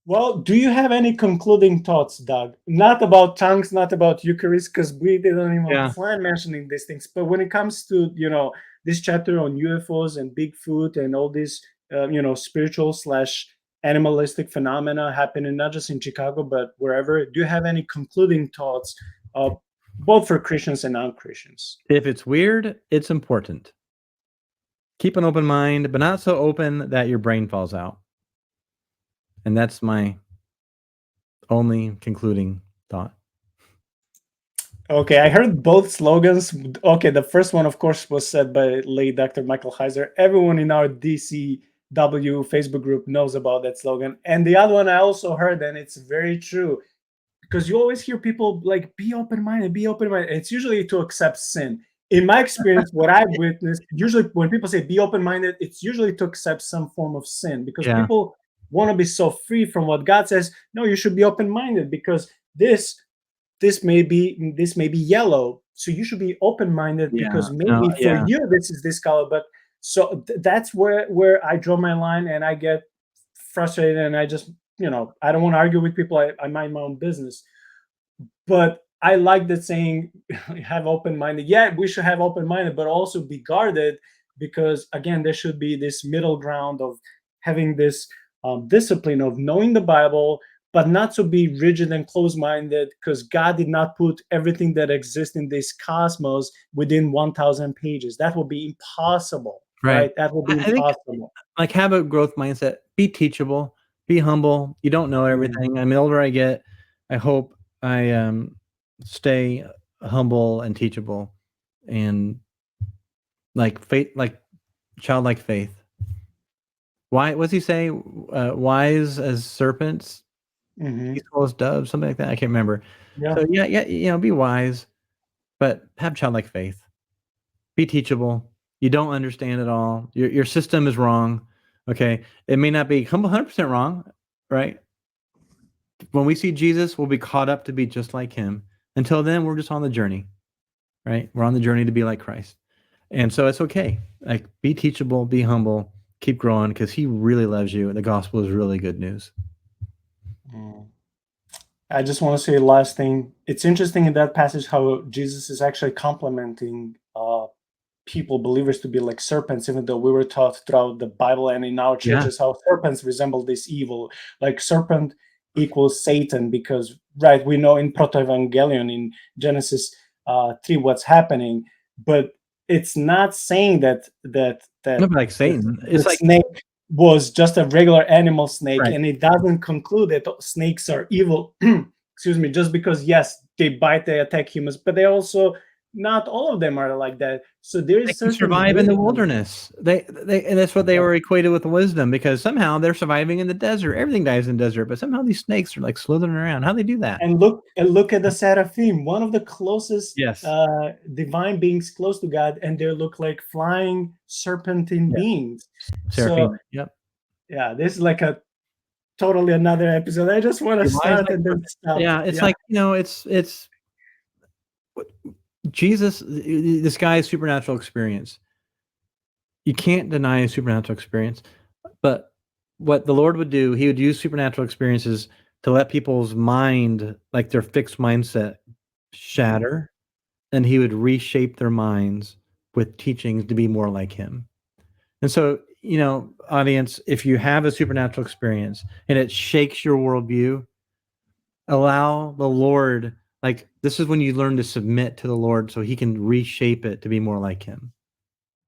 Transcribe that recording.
Well, do you have any concluding thoughts, Doug? Not about tongues, not about Eucharist, because we didn't even Yeah. plan mentioning these things. But when it comes to, this chapter on UFOs and Bigfoot and all these, spiritual slash animalistic phenomena happening not just in Chicago but wherever, do you have any concluding thoughts, uh, both for Christians and non-Christians? If it's weird, it's important. Keep an open mind, but not so open that your brain falls out. And that's my only concluding thought. Okay, I heard both slogans. Okay, the first one, of course, was said by late Dr. Michael Heiser. Everyone in our DCW Facebook group knows about that slogan. And the other one I also heard, and it's very true, because you always hear people like, be open minded, be open minded. It's usually to accept sin. In my experience, what I've witnessed, usually when people say be open minded, it's usually to accept some form of sin because Yeah. people want to be so free from what God says. No, you should be open minded because this may be yellow, so you should be open minded Yeah. because No, maybe for yeah. you this is this color. But so that's where I draw my line, and I get frustrated, and I just I don't want to argue with people. I mind my own business. But I like that saying, have open minded. Yeah, we should have open minded, but also be guarded, because again, there should be this middle ground of having this discipline of knowing the Bible, but not to be rigid and closed minded, because God did not put everything that exists in this cosmos within 1,000 pages. That would be impossible, Right. right? That would be I think impossible. like have a growth mindset, be teachable, be humble. You don't know Mm. everything. I mean, the older I get, I hope I stay humble and teachable and like faith, like childlike faith. Why? What's he say? Wise as serpents, Mhm. peaceful as doves, something like that. I can't remember. Yeah. So yeah, yeah, be wise, but have childlike faith. Be teachable. You don't understand it all. Your system is wrong. Okay, it may not be 100% wrong, right? When we see Jesus, we'll be caught up to be just like him. Until then, we're just on the journey, right? We're on the journey to be like Christ. And so it's okay. Like be teachable, be humble, keep growing because he really loves you. And the gospel is really good news. Mm. I just want to say last thing. It's interesting in that passage how Jesus is actually complimenting people, believers, to be like serpents, even though we were taught throughout the Bible and in our Yeah. churches how serpents resemble this evil. Like serpent equals Satan, because right, we know in Proto-Evangelion in Genesis 3 what's happening, but it's not saying that Not like the, Satan. the It's like snake was just a regular animal snake, right. and it doesn't conclude that snakes are evil. Excuse me, just because yes, they bite, they attack humans, but they also, not all of them are like that. So there They is can certain survive in the wisdom. wilderness. They and that's what they were equated with wisdom because somehow they're surviving in the desert. Everything dies in the desert, but somehow these snakes are like slithering around. How they do that? And look at the seraphim, one of the closest Yes. divine beings close to God, and they look like flying serpentine Yeah. beings. So Seraphim. Yep. yeah, this is like a totally another episode. I just want to Be wise start like and then serpents. stop. Yeah, it's Yeah. like, it's Jesus, this guy's supernatural experience. You can't deny a supernatural experience, but what the Lord would do, he would use supernatural experiences to let people's mind, like their fixed mindset, Mhm. shatter, and he would reshape their minds with teachings to be more like him. And so, audience, if you have a supernatural experience and it shakes your worldview, allow the Lord, like, this is when you learn to submit to the Lord so he can reshape it to be more like him.